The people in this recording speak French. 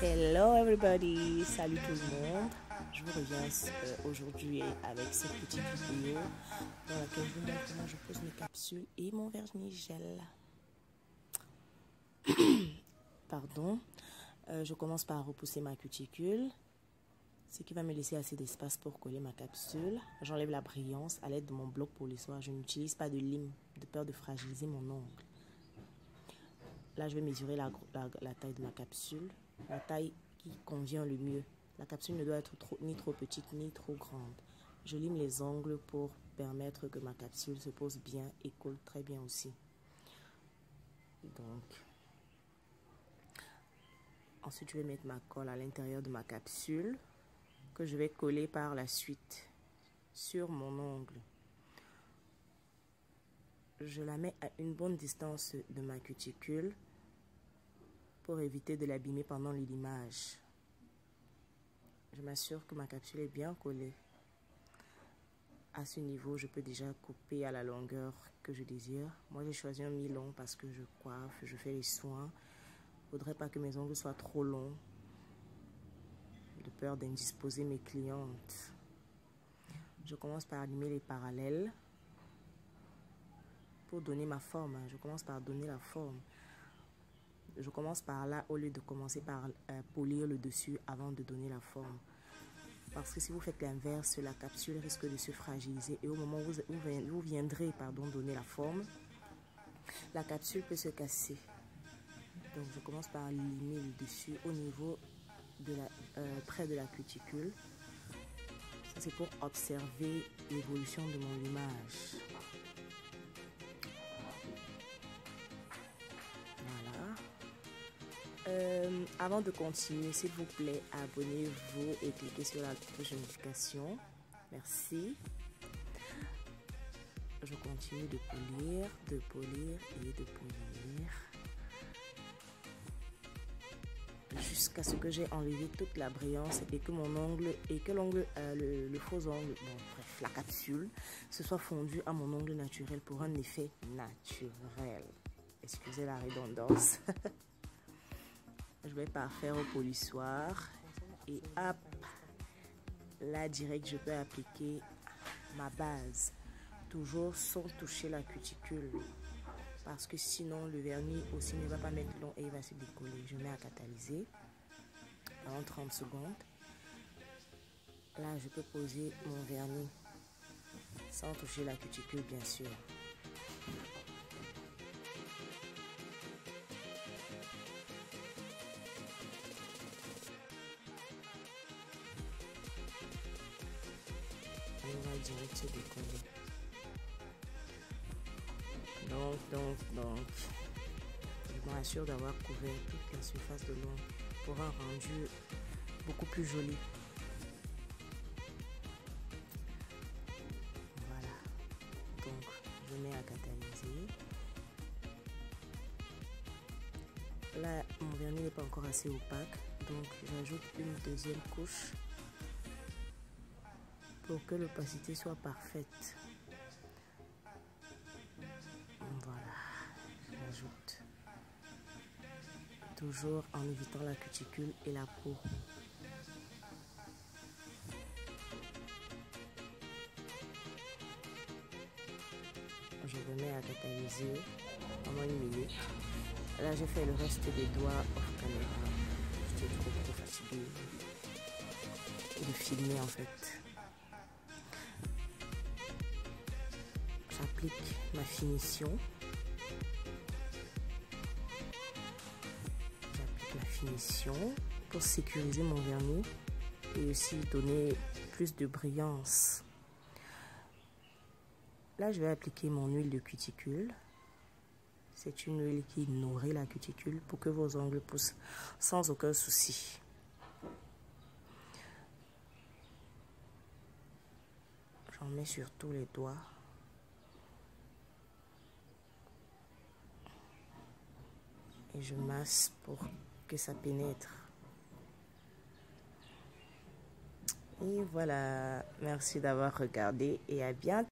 Hello everybody, salut tout le monde. Je vous reviens aujourd'hui avec cette petite vidéo dans laquelle je vous montre comment je pose mes capsules et mon vernis gel. Pardon. Je commence par repousser ma cuticule, ce qui va me laisser assez d'espace pour coller ma capsule. J'enlève la brillance à l'aide de mon bloc polissoir. Je n'utilise pas de lime de peur de fragiliser mon ongle. Là, je vais mesurer la taille de ma capsule, la taille qui convient le mieux. La capsule ne doit être ni trop petite ni trop grande. Je lime les ongles pour permettre que ma capsule se pose bien et colle très bien aussi. Donc, ensuite, je vais mettre ma colle à l'intérieur de ma capsule que je vais coller par la suite sur mon ongle. Je la mets à une bonne distance de ma cuticule pour éviter de l'abîmer pendant le limage. Je m'assure que ma capsule est bien collée. À ce niveau, je peux déjà couper à la longueur que je désire. Moi, j'ai choisi un mi-long parce que je coiffe, je fais les soins. Il ne faudrait pas que mes ongles soient trop longs, de peur d'indisposer mes clientes. Je commence par limer les parallèles pour donner ma forme. Je commence par donner la forme. Je commence par là au lieu de commencer par polir le dessus avant de donner la forme. Parce que si vous faites l'inverse, la capsule risque de se fragiliser et au moment où vous viendrez donner la forme, la capsule peut se casser. Donc je commence par limer le dessus au niveau de près de la cuticule. Ça c'est pour observer l'évolution de mon limage. Avant de continuer, s'il vous plaît, abonnez-vous et cliquez sur la cloche de notification. Merci. Je continue de polir et de polir jusqu'à ce que j'ai enlevé toute la brillance et que mon ongle le faux ongle, bon bref, la capsule se soit fondue à mon ongle naturel pour un effet naturel. Excusez la redondance. Je vais parfaire au polissoir et hop, là direct je peux appliquer ma base, toujours sans toucher la cuticule parce que sinon le vernis aussi ne va pas mettre long et il va se décoller. Je mets à catalyser pendant 30 secondes. Là je peux poser mon vernis sans toucher la cuticule bien sûr. On va direct se décoller. Donc, je m'assure d'avoir couvert toute la surface de l'ongle pour un rendu beaucoup plus joli. Voilà. Donc, je mets à catalyser. Là, mon vernis n'est pas encore assez opaque, donc j'ajoute une deuxième couche pour que l'opacité soit parfaite. Voilà, j'ajoute toujours en évitant la cuticule et la peau. Je remets à catalyser pendant 1 minute. Là, j'ai fait le reste des doigts off caméra. J'étais trop fatiguée de filmer en fait. J'applique ma finition. Pour sécuriser mon vernis et aussi donner plus de brillance. Là, je vais appliquer mon huile de cuticule. C'est une huile qui nourrit la cuticule pour que vos ongles poussent sans aucun souci. J'en mets sur tous les doigts. Et je masse pour que ça pénètre. Et voilà, merci d'avoir regardé et à bientôt.